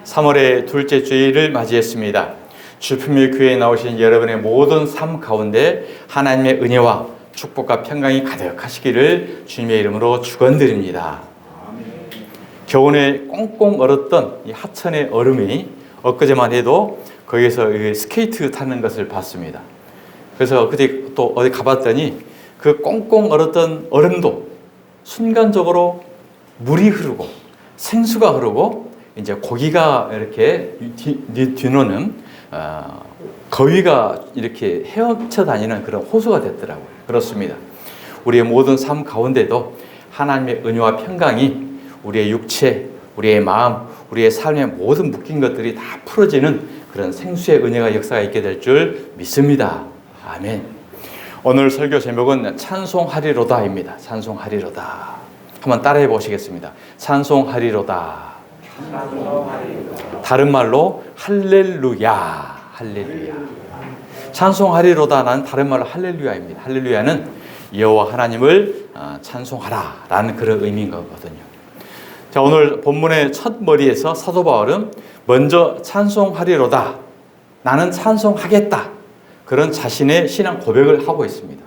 3월의 둘째 주일을 맞이했습니다. 주품일교회에 나오신 여러분의 모든 삶 가운데 하나님의 은혜와 축복과 평강이 가득하시기를 주님의 이름으로 축원드립니다. 겨우내 꽁꽁 얼었던 이 하천의 얼음이 엊그제만 해도 거기서 스케이트 타는 것을 봤습니다. 그래서 그때 또 어디 가봤더니 그 꽁꽁 얼었던 얼음도 순간적으로 물이 흐르고 생수가 흐르고 이제 고기가 이렇게 뒤노는 거위가 이렇게 헤엄쳐 다니는 그런 호수가 됐더라고요. 그렇습니다. 우리의 모든 삶 가운데도 하나님의 은혜와 평강이 우리의 육체, 우리의 마음, 우리의 삶의 모든 묶인 것들이 다 풀어지는 그런 생수의 은혜가 역사가 있게 될 줄 믿습니다. 아멘. 오늘 설교 제목은 찬송하리로다입니다. 찬송하리로다. 한번 따라해 보시겠습니다. 찬송하리로다. 다른 말로 할렐루야. 할렐루야. 찬송하리로다는 다른 말로 할렐루야입니다. 할렐루야는 여호와 하나님을 찬송하라라는 그런 의미인 거거든요. 자, 오늘 본문의 첫 머리에서 사도 바울은 먼저 찬송하리로다. 나는 찬송하겠다. 그런 자신의 신앙 고백을 하고 있습니다.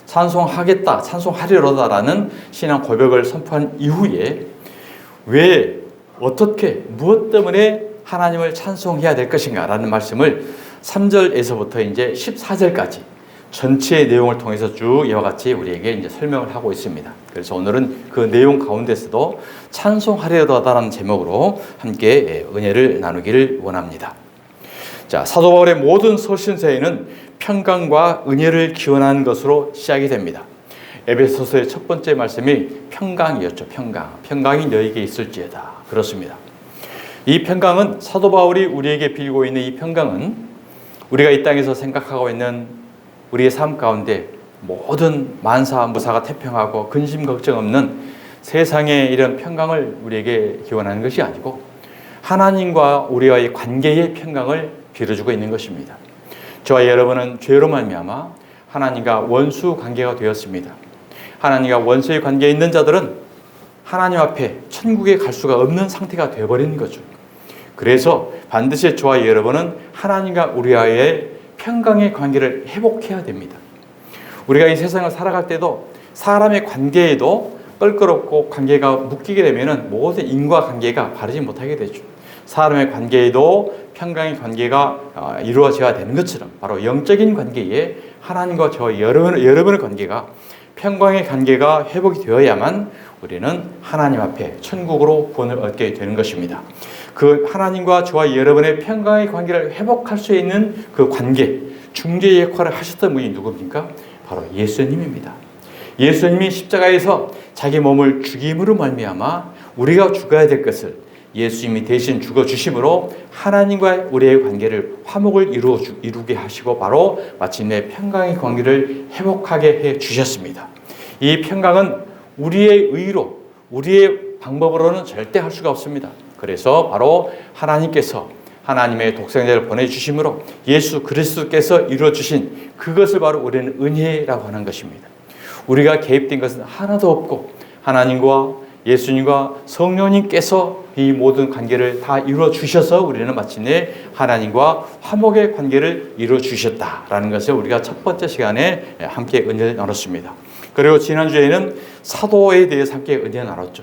찬송하겠다, 찬송하리로다라는 신앙 고백을 선포한 이후에 왜, 어떻게, 무엇 때문에 하나님을 찬송해야 될 것인가 라는 말씀을 3절에서부터 이제 14절까지 전체의 내용을 통해서 쭉 이와 같이 우리에게 이제 설명을 하고 있습니다. 그래서 오늘은 그 내용 가운데서도 찬송하리로다라는 제목으로 함께 은혜를 나누기를 원합니다. 자, 사도 바울의 모든 서신서에는 평강과 은혜를 기원하는 것으로 시작이 됩니다. 에베소서의 첫 번째 말씀이 평강이었죠. 평강이 너에게 있을지어다. 그렇습니다. 이 평강은 사도 바울이 우리에게 빌고 있는 이 평강은 우리가 이 땅에서 생각하고 있는 우리의 삶 가운데 모든 만사 무사가 태평하고 근심 걱정 없는 세상의 이런 평강을 우리에게 기원하는 것이 아니고 하나님과 우리와의 관계의 평강을 빌어주고 있는 것입니다. 저와 여러분은 죄로 말미암아 하나님과 원수 관계가 되었습니다. 하나님과 원수의 관계에 있는 자들은 하나님 앞에 천국에 갈 수가 없는 상태가 되어버린 거죠. 그래서 반드시 저와 여러분은 하나님과 우리와의 평강의 관계를 회복해야 됩니다. 우리가 이 세상을 살아갈 때도 사람의 관계에도 껄끄럽고 관계가 묶이게 되면 모든 인과관계가 바르지 못하게 되죠. 사람의 관계에도 평강의 관계가 이루어져야 되는 것처럼 바로 영적인 관계에 하나님과 저와 여러분의 관계가 평강의 관계가 회복이 되어야만 우리는 하나님 앞에 천국으로 구원을 얻게 되는 것입니다. 그 하나님과 저와 여러분의 평강의 관계를 회복할 수 있는 그 관계, 중재 역할을 하셨던 분이 누굽니까? 바로 예수님입니다. 예수님이 십자가에서 자기 몸을 죽임으로 말미암아 우리가 죽어야 될 것을 예수님이 대신 죽어주심으로 하나님과 우리의 관계를 화목을 이루게 하시고 바로 마침내 평강의 관계를 회복하게 해주셨습니다. 이 평강은 우리의 의로, 우리의 방법으로는 절대 할 수가 없습니다. 그래서 바로 하나님께서 하나님의 독생자를 보내주심으로 예수 그리스도께서 이루어주신 그것을 바로 우리는 은혜라고 하는 것입니다. 우리가 개입된 것은 하나도 없고 하나님과 예수님과 성령님께서 이 모든 관계를 다 이루어 주셔서 우리는 마침내 하나님과 화목의 관계를 이루어 주셨다라는 것을 우리가 첫 번째 시간에 함께 은혜를 나눴습니다. 그리고 지난주에는 사도에 대해서 함께 은혜를 나눴죠.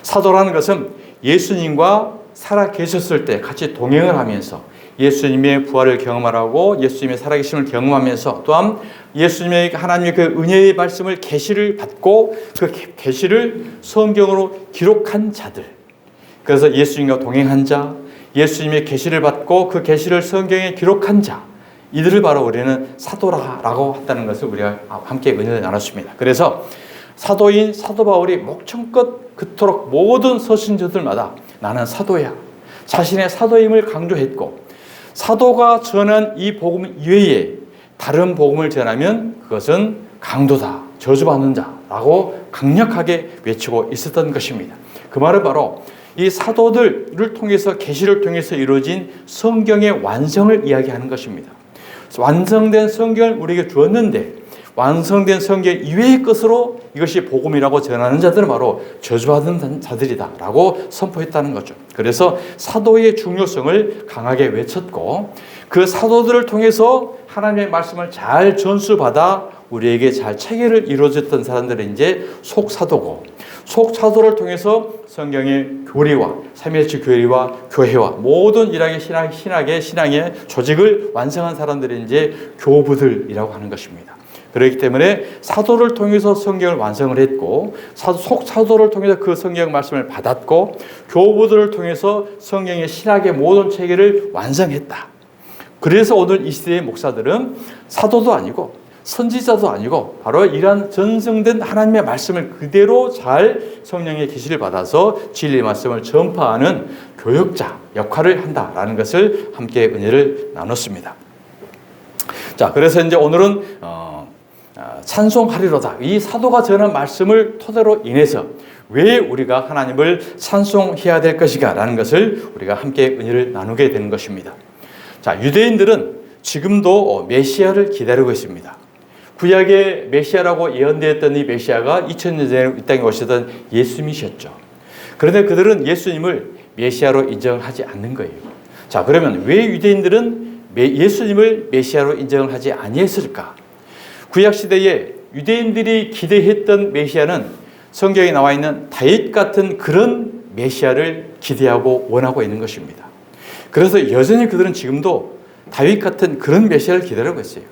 사도라는 것은 예수님과 살아 계셨을 때 같이 동행을 하면서 예수님의 부활을 경험하고 예수님의 살아계심을 경험하면서 또한 예수님의 하나님의 그 은혜의 말씀을 계시를 받고 그 계시를 성경으로 기록한 자들, 그래서 예수님과 동행한 자, 예수님의 계시를 받고 그 계시를 성경에 기록한 자, 이들을 바로 우리는 사도라고 한다는 것을 우리가 함께 은혜를 나눴습니다. 그래서 사도인 사도 바울이 목청껏 그토록 모든 서신서들마다 나는 사도야, 자신의 사도임을 강조했고, 사도가 전한 이 복음 이외에 다른 복음을 전하면 그것은 강도다, 저주받는 자라고 강력하게 외치고 있었던 것입니다. 그 말은 바로 이 사도들을 통해서 계시를 통해서 이루어진 성경의 완성을 이야기하는 것입니다. 완성된 성경을 우리에게 주었는데 완성된 성경 이외의 것으로 이것이 복음이라고 전하는 자들은 바로 저주받은 자들이다라고 선포했다는 거죠. 그래서 사도의 중요성을 강하게 외쳤고 그 사도들을 통해서 하나님의 말씀을 잘 전수받아 우리에게 잘 체계를 이루어졌던 사람들은 이제 속사도고 속사도를 통해서 성경의 교리와 삼위일체 교리와 교회와 모든 일학의 신앙의 조직을 완성한 사람들이 이제 교부들이라고 하는 것입니다. 그렇기 때문에 사도를 통해서 성경을 완성을 했고 속사도를 통해서 그 성경 말씀을 받았고 교부들을 통해서 성경의 신학의 모든 체계를 완성했다. 그래서 오늘 이 시대의 목사들은 사도도 아니고 선지자도 아니고 바로 이러한 전승된 하나님의 말씀을 그대로 잘 성령의 계시를 받아서 진리의 말씀을 전파하는 교역자 역할을 한다라는 것을 함께 은혜를 나눴습니다. 자, 그래서 이제 오늘은 찬송하리로다. 이 사도가 전한 말씀을 토대로 인해서 왜 우리가 하나님을 찬송해야 될 것인가 라는 것을 우리가 함께 은혜를 나누게 되는 것입니다. 자, 유대인들은 지금도 메시아를 기다리고 있습니다. 구약의 메시아라고 예언되었던 이 메시아가 2000년 전에 이 땅에 오시던 예수님이셨죠. 그런데 그들은 예수님을 메시아로 인정하지 않는 거예요. 자, 그러면 왜 유대인들은 예수님을 메시아로 인정을 하지 아니했을까? 구약 시대에 유대인들이 기대했던 메시아는 성경에 나와 있는 다윗 같은 그런 메시아를 기대하고 원하고 있는 것입니다. 그래서 여전히 그들은 지금도 다윗 같은 그런 메시아를 기다리고 있어요.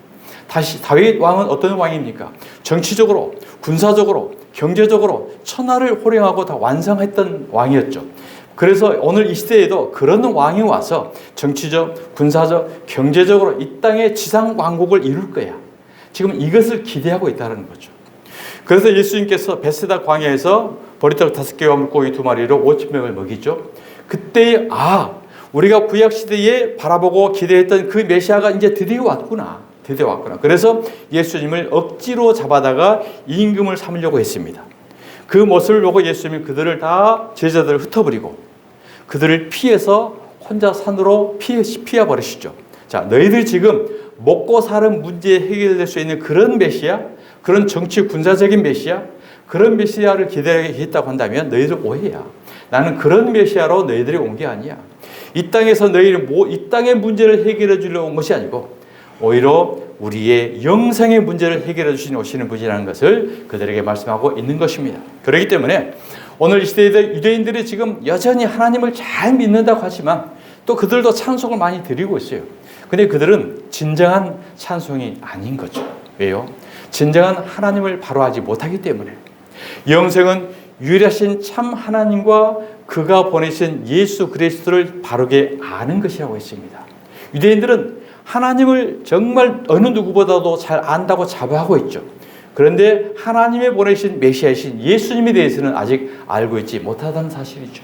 다시 다윗 왕은 어떤 왕입니까? 정치적으로, 군사적으로, 경제적으로 천하를 호령하고 다 완성했던 왕이었죠. 그래서 오늘 이 시대에도 그런 왕이 와서 정치적, 군사적, 경제적으로 이 땅의 지상 왕국을 이룰 거야. 지금 이것을 기대하고 있다는 거죠. 그래서 예수님께서 베세다 광야에서 보리떡 5개와 물고기 2마리로 5,000명을 먹이죠. 그때 우리가 구약 시대에 바라보고 기대했던 그 메시아가 이제 드디어 왔구나. 그래서 예수님을 억지로 잡아다가 임금을 삼으려고 했습니다. 그 모습을 보고 예수님이 그들을 다 제자들을 흩어버리고 그들을 피해서 혼자 산으로 피해 버리시죠. 자, 너희들 지금 먹고 사는 문제 해결될 수 있는 그런 메시아, 그런 정치 군사적인 메시아, 그런 메시아를 기대했다고 한다면 너희들 오해야. 나는 그런 메시아로 너희들이 온 게 아니야. 이 땅에서 이 땅의 문제를 해결해 주려고 온 것이 아니고 오히려 우리의 영생의 문제를 해결해 오시는 분이라는 것을 그들에게 말씀하고 있는 것입니다. 그렇기 때문에 오늘 이 시대에 유대인들이 지금 여전히 하나님을 잘 믿는다고 하지만 또 그들도 찬송을 많이 드리고 있어요. 근데 그들은 진정한 찬송이 아닌 거죠. 왜요? 진정한 하나님을 바로하지 못하기 때문에. 영생은 유일하신 참 하나님과 그가 보내신 예수 그리스도를 바르게 아는 것이라고 했습니다. 유대인들은 하나님을 정말 어느 누구보다도 잘 안다고 자부하고 있죠. 그런데 하나님의 보내신 메시아이신 예수님에 대해서는 아직 알고 있지 못하다는 사실이죠.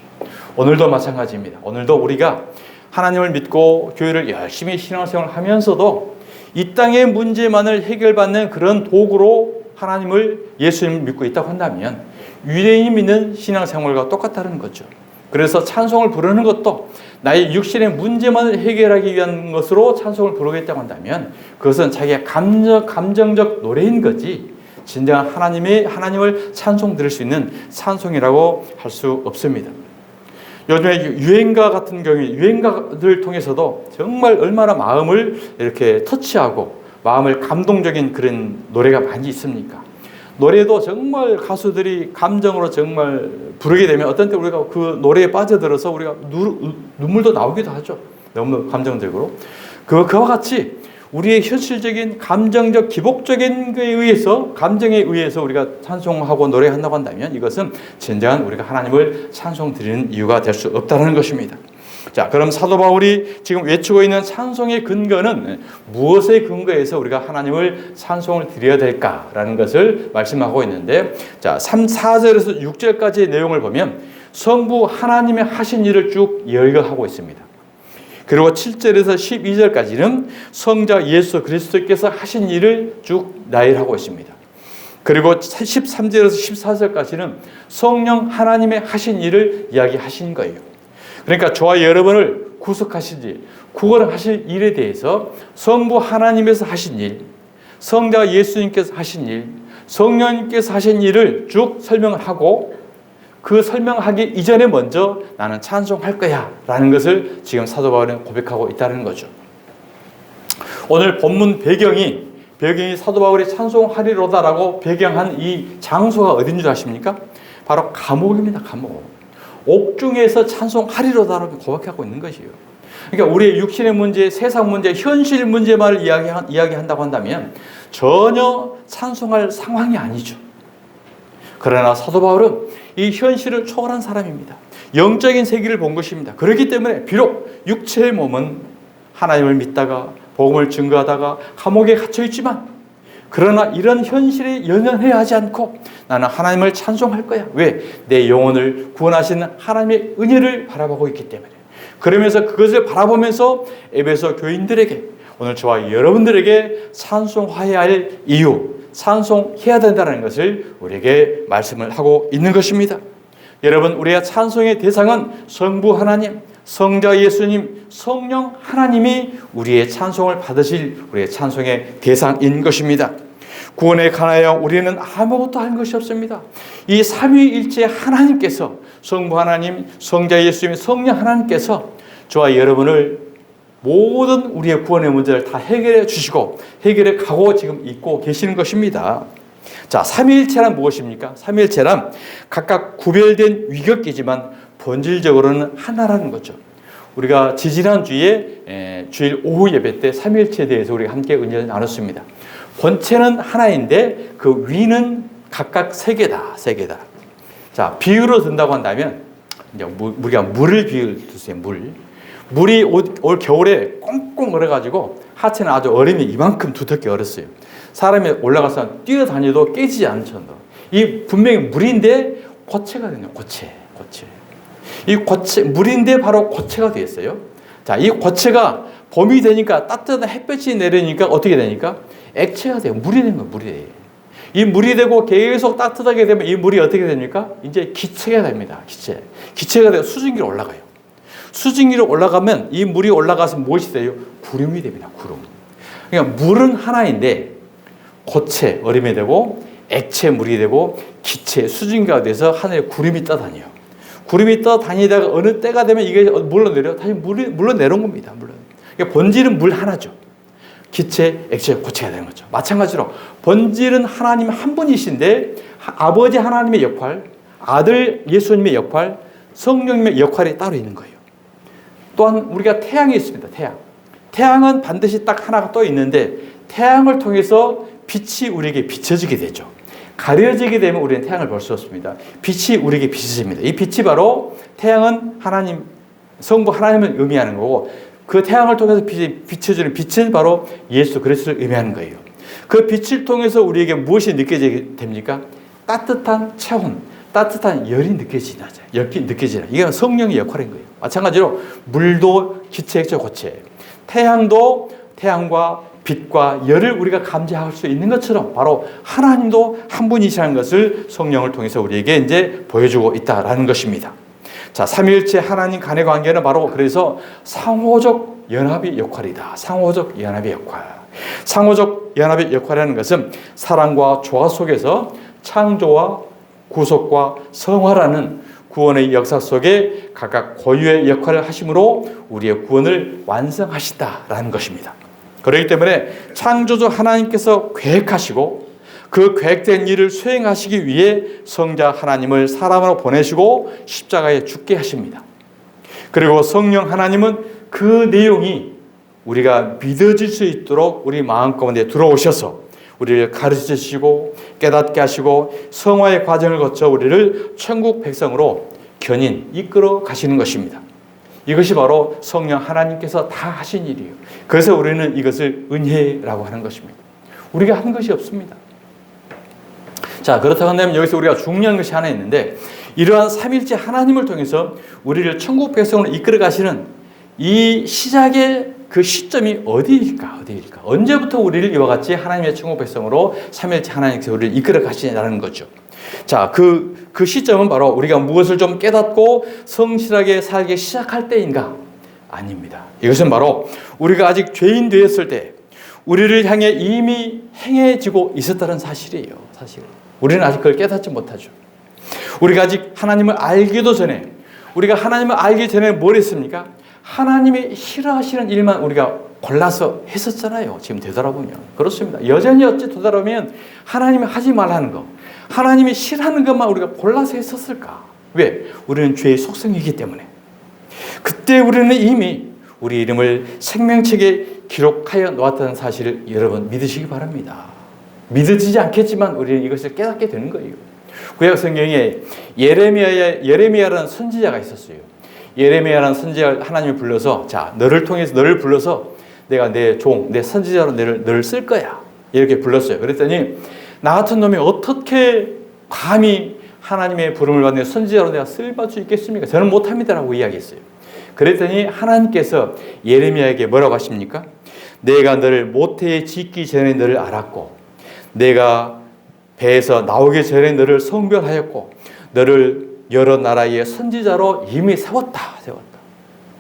오늘도 마찬가지입니다. 오늘도 우리가 하나님을 믿고 교회를 열심히 신앙생활을 하면서도 이 땅의 문제만을 해결받는 그런 도구로 하나님을 예수님을 믿고 있다고 한다면 유대인이 믿는 신앙생활과 똑같다는 거죠. 그래서 찬송을 부르는 것도 나의 육신의 문제만을 해결하기 위한 것으로 찬송을 부르겠다고 한다면 그것은 자기의 감정적 노래인 거지 진정한 하나님을 찬송 드릴 수 있는 찬송이라고 할 수 없습니다. 요즘에 유행가 같은 경우에 유행가들 통해서도 정말 얼마나 마음을 이렇게 터치하고 마음을 감동적인 그런 노래가 많이 있습니까? 노래도 정말 가수들이 감정으로 정말 부르게 되면 어떤 때 우리가 그 노래에 빠져들어서 우리가 눈물도 나오기도 하죠. 너무 감정적으로. 그와 같이 우리의 현실적인 감정적 기복적인 것에 의해서 감정에 의해서 우리가 찬송하고 노래한다고 한다면 이것은 진정한 우리가 하나님을 찬송 드리는 이유가 될 수 없다는 것입니다. 자, 그럼 사도 바울이 지금 외치고 있는 찬송의 근거는 무엇에 근거해서 우리가 하나님을 찬송을 드려야 될까라는 것을 말씀하고 있는데, 자, 4절에서 6절까지의 내용을 보면 성부 하나님의 하신 일을 쭉 열거하고 있습니다. 그리고 7절에서 12절까지는 성자 예수 그리스도께서 하신 일을 쭉 나열하고 있습니다. 그리고 13절에서 14절까지는 성령 하나님의 하신 일을 이야기하신 거예요. 그러니까 저와 여러분을 구속하신 일, 구원하실 일에 대해서 성부 하나님에서 하신 일, 성자 예수님께서 하신 일, 성령님께서 하신 일을 쭉 설명을 하고 그 설명하기 이전에 먼저 나는 찬송할 거야 라는 것을 지금 사도 바울은 고백하고 있다는 거죠. 오늘 본문 배경이 사도 바울이 찬송하리로다라고 배경한 이 장소가 어딘 줄 아십니까? 바로 감옥입니다. 감옥. 옥중에서 찬송하리로다라고 고백하고 있는 것이에요. 그러니까 우리의 육신의 문제, 세상 문제, 현실 문제만을 이야기한다고 한다면 전혀 찬송할 상황이 아니죠. 그러나 사도 바울은 이 현실을 초월한 사람입니다. 영적인 세계를 본 것입니다. 그렇기 때문에 비록 육체의 몸은 하나님을 믿다가 복음을 증거하다가 감옥에 갇혀 있지만 그러나 이런 현실에 연연해야 하지 않고 나는 하나님을 찬송할 거야. 왜? 내 영혼을 구원하시는 하나님의 은혜를 바라보고 있기 때문에. 그러면서 그것을 바라보면서 에베소 교인들에게 오늘 저와 여러분들에게 찬송해야 할 이유, 찬송해야 된다는 것을 우리에게 말씀을 하고 있는 것입니다. 여러분, 우리의 찬송의 대상은 성부 하나님, 성자 예수님, 성령 하나님이 우리의 찬송을 받으실 우리의 찬송의 대상인 것입니다. 구원에 관하여 우리는 아무것도 한 것이 없습니다. 이 삼위일체 하나님께서 성부 하나님, 성자 예수님, 성령 하나님께서 저와 여러분을 모든 우리의 구원의 문제를 다 해결해 주시고 해결해 가고 지금 있고 계시는 것입니다. 자, 삼위일체란 무엇입니까? 삼위일체란 각각 구별된 위격이지만 본질적으로는 하나라는 거죠. 우리가 지지난 주에 주일 오후 예배 때 삼위일체에 대해서 우리가 함께 은혜를 나눴습니다. 본체는 하나인데 그 위는 각각 세 개다. 자, 비유로 든다고 한다면 이제 우리가 물을 비유를 두세요. 물이 올 겨울에 꽁꽁 얼어가지고 하체는 아주 얼음이 이만큼 두텁게 얼었어요. 사람이 올라가서 뛰어다녀도 깨지지 않을 정도. 이 분명히 물인데 고체가 되네요. 고체. 이 고체, 물인데 바로 고체가 되었어요. 자, 이 고체가 봄이 되니까 따뜻한 햇볕이 내리니까 어떻게 되니까? 액체가 돼요. 물이 되는 거예요. 물이. 이 물이 되고 계속 따뜻하게 되면 이 물이 어떻게 됩니까? 이제 기체가 됩니다. 기체가 되어 수증기로 올라가요. 수증기로 올라가면 이 물이 올라가서 무엇이 돼요? 구름이 됩니다. 구름. 그러니까 물은 하나인데 고체, 얼음이 되고 액체, 물이 되고 기체, 수증기가 돼서 하늘에 구름이 떠다녀요. 구름이 떠다니다가 어느 때가 되면 이게 물러내려 다시 물러내려온 겁니다. 그러니까 본질은 물 하나죠. 기체, 액체, 고체가 되는 거죠. 마찬가지로 본질은 하나님 한 분이신데 아버지 하나님의 역할, 아들 예수님의 역할, 성령님의 역할이 따로 있는 거예요. 또한 우리가 태양이 있습니다. 태양은 반드시 딱 하나가 또 있는데 태양을 통해서 빛이 우리에게 비춰지게 되죠. 가려지게 되면 우리는 태양을 볼 수 없습니다. 빛이 우리에게 비춰집니다. 이 빛이 바로 태양은 하나님, 성부 하나님을 의미하는 거고 그 태양을 통해서 비춰지는 빛은 바로 예수 그리스도를 의미하는 거예요. 그 빛을 통해서 우리에게 무엇이 느껴지게 됩니까? 따뜻한 체온, 따뜻한 열이 느껴지나. 이게 성령의 역할인 거예요. 마찬가지로 물도 기체, 액체, 고체. 태양도 태양과 빛과 열을 우리가 감지할 수 있는 것처럼 바로 하나님도 한 분이시라는 것을 성령을 통해서 우리에게 이제 보여주고 있다라는 것입니다. 자, 삼위일체 하나님 간의 관계는 바로 그래서 상호적 연합의 역할이다. 상호적 연합의 역할이라는 것은 사랑과 조화 속에서 창조와 구속과 성화라는 구원의 역사 속에 각각 고유의 역할을 하심으로 우리의 구원을 완성하시다라는 것입니다. 그렇기 때문에 창조주 하나님께서 계획하시고 그 계획된 일을 수행하시기 위해 성자 하나님을 사람으로 보내시고 십자가에 죽게 하십니다. 그리고 성령 하나님은 그 내용이 우리가 믿어질 수 있도록 우리 마음 가운데 들어오셔서 우리를 가르치시고 깨닫게 하시고 성화의 과정을 거쳐 우리를 천국 백성으로 견인 이끌어 가시는 것입니다. 이것이 바로 성령 하나님께서 다 하신 일이에요. 그래서 우리는 이것을 은혜라고 하는 것입니다. 우리가 한 것이 없습니다. 자, 그렇다고 한다면 여기서 우리가 중요한 것이 하나 있는데 이러한 삼일째 하나님을 통해서 우리를 천국 백성으로 이끌어 가시는 이 시작의 그 시점이 어디일까? 언제부터 우리를 이와 같이 하나님의 천국 백성으로 삼일째 하나님께서 우리를 이끌어 가시냐는 거죠. 자, 그 시점은 바로 우리가 무엇을 좀 깨닫고 성실하게 살기 시작할 때인가? 아닙니다. 이것은 바로 우리가 아직 죄인 되었을 때 우리를 향해 이미 행해지고 있었다는 사실이에요. 사실. 우리는 아직 그걸 깨닫지 못하죠. 우리가 아직 하나님을 알기도 전에, 우리가 하나님을 알기 전에 뭘 했습니까? 하나님이 싫어하시는 일만 우리가 골라서 했었잖아요. 지금 되돌아보면. 그렇습니다. 여전히 어찌 되돌아보면 하나님이 하지 말라는 거, 하나님이 싫어하는 것만 우리가 골라서 했었을까? 왜? 우리는 죄의 속성이기 때문에. 그때 우리는 이미 우리 이름을 생명책에 기록하여 놓았다는 사실을 여러분 믿으시기 바랍니다. 믿어지지 않겠지만 우리는 이것을 깨닫게 되는 거예요. 구약 성경에 예레미야라는 선지자가 있었어요. 예레미야라는 선지자를 하나님이 불러서, 자, 너를 통해서, 너를 불러서 내가 내 종, 내 선지자로 너를 쓸 거야. 이렇게 불렀어요. 그랬더니 나 같은 놈이 어떻게 감히 하나님의 부름을 받는 선지자로 내가 쓸 수 있겠습니까? 저는 못합니다라고 이야기했어요. 그랬더니 하나님께서 예레미야에게 뭐라고 하십니까? 내가 너를 모태에 짓기 전에 너를 알았고, 내가 배에서 나오기 전에 너를 성별하였고, 너를 여러 나라의 선지자로 이미 세웠다.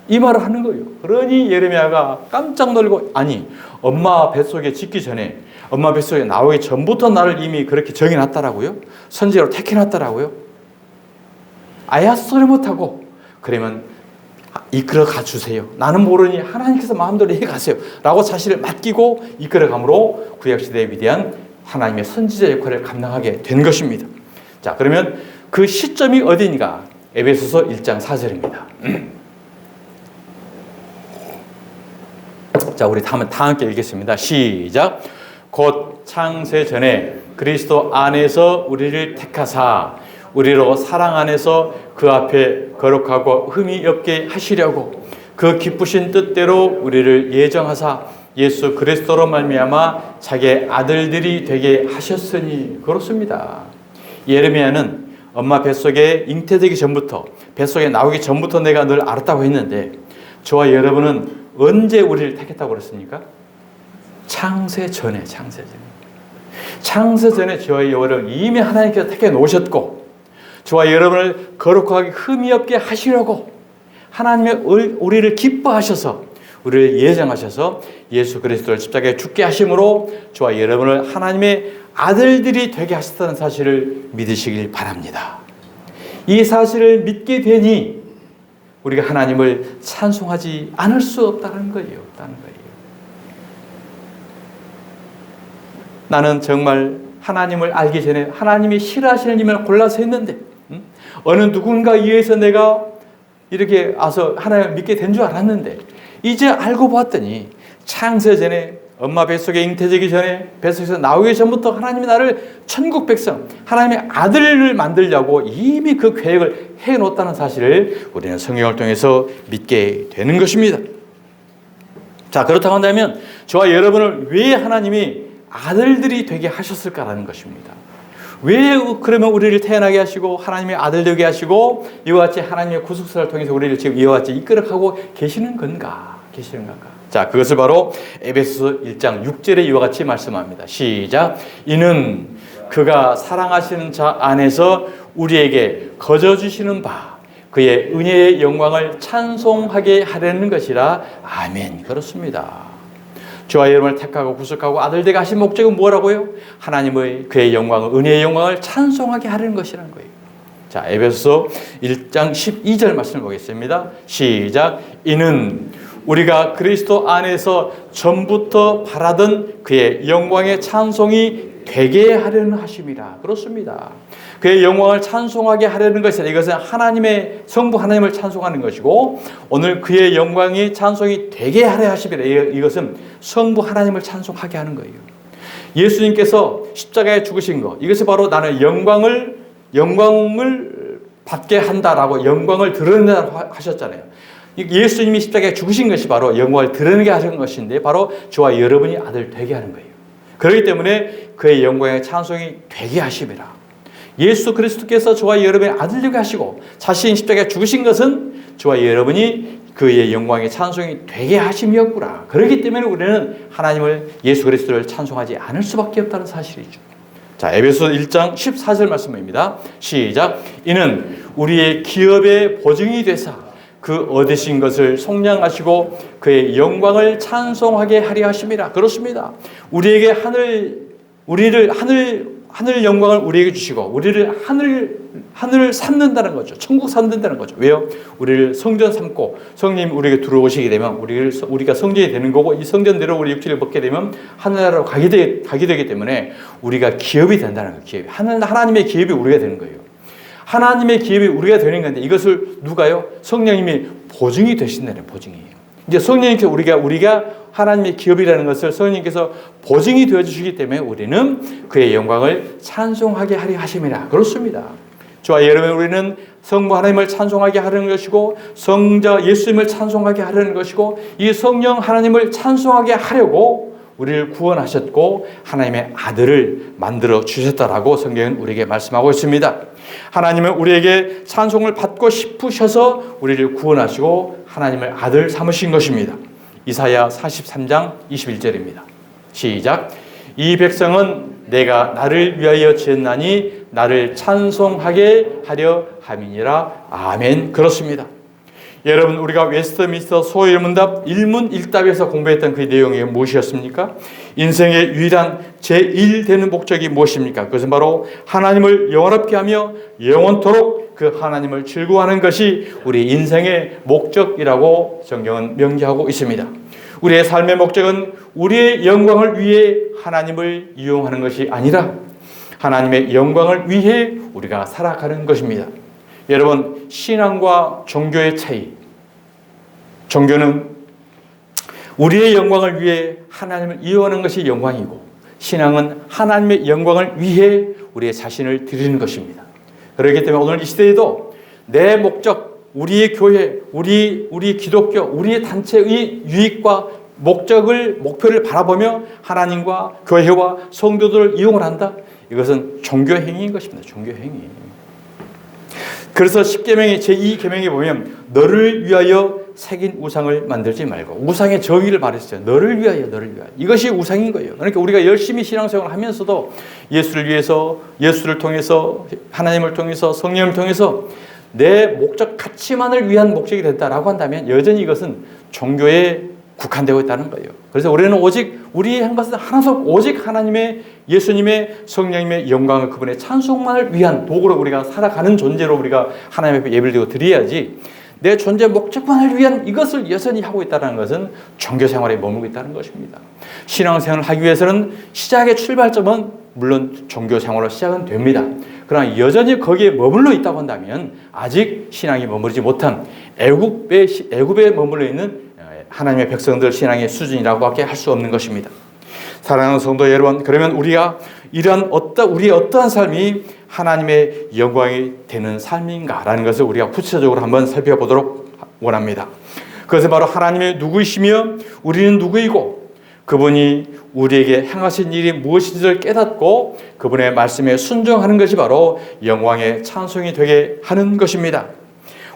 이 말을 하는 거예요. 그러니 예레미야가 깜짝 놀고, 아니, 엄마 뱃속에 짓기 전에, 엄마 뱃속에 나오기 전부터 나를 이미 그렇게 정해놨다라고요? 선지자로 택해놨다라고요? 아야 소리 못하고, 그러면 이끌어 가주세요. 나는 모르니 하나님께서 마음대로 해가세요. 라고 자신을 맡기고 이끌어감으로 구약시대에 위대한 하나님의 선지자 역할을 감당하게 된 것입니다. 자, 그러면 그 시점이 어디인가? 에베소서 1장 4절입니다. 자, 우리 다 함께 읽겠습니다. 시작. 곧 창세 전에 그리스도 안에서 우리를 택하사 우리로 사랑 안에서 그 앞에 거룩하고 흠이 없게 하시려고 그 기쁘신 뜻대로 우리를 예정하사 예수 그리스도로 말미암아 자기의 아들들이 되게 하셨으니. 그렇습니다. 예레미야는 엄마 뱃속에 잉태되기 전부터, 뱃속에 나오기 전부터 내가 늘 알았다고 했는데, 저와 여러분은 언제 우리를 택했다고 그랬습니까? 창세 전에. 창세 전에 저와 여러분을 이미 하나님께서 택해 놓으셨고, 저와 여러분을 거룩하게 흠이 없게 하시려고 하나님의 우리를 기뻐하셔서 우리를 예정하셔서 예수 그리스도를 십자가에 죽게 하심으로 저와 여러분을 하나님의 아들들이 되게 하셨다는 사실을 믿으시길 바랍니다. 이 사실을 믿게 되니 우리가 하나님을 찬송하지 않을 수 없다는 거예요. 나는 정말 하나님을 알기 전에 하나님이 싫어하시는 일만 골라서 했는데, 어느 누군가에 의해서 내가 이렇게 와서 하나님을 믿게 된 줄 알았는데, 이제 알고 봤더니 창세 전에, 엄마 뱃속에 잉태되기 전에, 뱃속에서 나오기 전부터 하나님이 나를 천국 백성, 하나님의 아들을 만들려고 이미 그 계획을 해놓았다는 사실을 우리는 성경을 통해서 믿게 되는 것입니다. 자, 그렇다고 한다면 저와 여러분을 왜 하나님이 아들들이 되게 하셨을까라는 것입니다. 왜 그러면 우리를 태어나게 하시고 하나님의 아들 되게 하시고 이와 같이 하나님의 구속사를 통해서 우리를 지금 이와 같이 이끌어가고 계시는 건가? 자, 그것을 바로 에베소서 1장 6절에 이와 같이 말씀합니다. 시작. 이는 그가 사랑하시는 자 안에서 우리에게 거저 주시는 바 그의 은혜의 영광을 찬송하게 하려는 것이라. 아멘. 그렇습니다. 저와 여러분을 택하고 구속하고 아들되게 하신 목적은 뭐라고요? 하나님의 그의 영광을, 은혜의 영광을 찬송하게 하려는 것이라는 거예요. 자, 에베소서 1장 12절 말씀을 보겠습니다. 시작. 이는 우리가 그리스도 안에서 전부터 바라던 그의 영광의 찬송이 되게 하려는 하심이라. 그렇습니다. 그의 영광을 찬송하게 하려는 것이라. 이것은 하나님의 성부 하나님을 찬송하는 것이고, 오늘 그의 영광이 찬송이 되게 하려 하심이라. 이것은 성부 하나님을 찬송하게 하는 거예요. 예수님께서 십자가에 죽으신 것, 이것이 바로 나는 영광을 받게 한다라고 영광을 드러낸다고 하셨잖아요. 예수님이 십자가에 죽으신 것이 바로 영광을 드러내게 하는 것인데, 바로 저와 여러분이 아들 되게 하는 거예요. 그렇기 때문에 그의 영광의 찬송이 되게 하심이라. 예수 그리스도께서 저와 여러분의 아들 되게 하시고 자신 십자가에 죽으신 것은 저와 여러분이 그의 영광의 찬송이 되게 하심이었구나. 그렇기 때문에 우리는 하나님을, 예수 그리스도를 찬송하지 않을 수밖에 없다는 사실이죠. 자, 에베소 1장 14절 말씀입니다. 시작. 이는 우리의 기업의 보증이 되사 그 얻으신 것을 속량하시고 그의 영광을 찬송하게 하려 하심이라. 그렇습니다. 우리에게 하늘 우리를 하늘 영광을 우리에게 주시고 우리를 하늘을 삼는다는 거죠. 천국 삼는다는 거죠. 왜요? 우리를 성전 삼고 성령님 우리에게 들어오시게 되면 우리가 성전이 되는 거고 이 성전대로 우리 육체를 벗게 되면 하늘나라로 가게 되기 때문에 우리가 기업이 된다는 거예요. 기업이. 하나님의 기업이 우리가 되는 거예요. 하나님의 기업이 우리가 되는 건데 이것을 누가요? 성령님이 보증이 되신다는 보증이에요. 이제 성령님께 우리가 하나님의 기업이라는 것을 성령님께서 보증이 되어 주시기 때문에 우리는 그의 영광을 찬송하게 하려 하심이라. 그렇습니다. 저와 여러분, 우리는 성부 하나님을 찬송하게 하려는 것이고 성자 예수님을 찬송하게 하려는 것이고 이 성령 하나님을 찬송하게 하려고 우리를 구원하셨고 하나님의 아들을 만들어 주셨다라고 성경은 우리에게 말씀하고 있습니다. 하나님은 우리에게 찬송을 받고 싶으셔서 우리를 구원하시고 하나님을 아들 삼으신 것입니다. 이사야 43장 21절입니다. 시작. 이 백성은 내가 나를 위하여 지었나니 나를 찬송하게 하려 함이니라. 아멘. 그렇습니다. 여러분, 우리가 웨스트민스터 소위문답 일문일답에서 공부했던 그 내용이 무엇이었습니까? 인생의 유일한 제1 되는 목적이 무엇입니까? 그것은 바로 하나님을 영원롭게 하며 영원토록 그 하나님을 즐거워하는 것이 우리 인생의 목적이라고 성경은 명기하고 있습니다. 우리의 삶의 목적은 우리의 영광을 위해 하나님을 이용하는 것이 아니라 하나님의 영광을 위해 우리가 살아가는 것입니다. 여러분, 신앙과 종교의 차이. 종교는 우리의 영광을 위해 하나님을 이용하는 것이 영광이고 신앙은 하나님의 영광을 위해 우리의 자신을 드리는 것입니다. 그렇기 때문에 오늘 이 시대에도 내 목적, 우리의 교회, 우리 기독교, 우리의 단체의 유익과 목표를 바라보며 하나님과 교회와 성도들을 이용을 한다. 이것은 종교 행위인 것입니다. 종교 행위. 그래서 10계명의 제2계명에 보면 너를 위하여 새긴 우상을 만들지 말고 우상의 정의를 말했어요. 너를 위하여. 이것이 우상인 거예요. 그러니까 우리가 열심히 신앙생활을 하면서도 예수를 위해서, 예수를 통해서, 하나님을 통해서, 성령을 통해서 내 목적 가치만을 위한 목적이 됐다라고 한다면 여전히 이것은 종교에 국한되고 있다는 거예요. 그래서 우리는 우리 한 것은 하나도 오직 하나님의 예수님의 성령님의 영광을 그분의 찬송만을 위한 도구로 우리가 살아가는 존재로 우리가 하나님 앞에 예배를 드리고 드려야지 내 존재 목적만을 위한 이것을 여전히 하고 있다는 것은 종교생활에 머물고 있다는 것입니다. 신앙생활을 하기 위해서는 시작의 출발점은 물론 종교생활로 시작은 됩니다. 그러나 여전히 거기에 머물러 있다고 한다면 아직 신앙이 머무르지 못한 애굽에 머물러 있는 하나님의 백성들 신앙의 수준이라고밖에 할 수 없는 것입니다. 사랑하는 성도 여러분, 그러면 우리가 우리의 어떠한 삶이 하나님의 영광이 되는 삶인가라는 것을 우리가 구체적으로 한번 살펴보도록 원합니다. 그것은 바로 하나님의 누구이시며 우리는 누구이고 그분이 우리에게 행하신 일이 무엇인지를 깨닫고 그분의 말씀에 순종하는 것이 바로 영광의 찬송이 되게 하는 것입니다.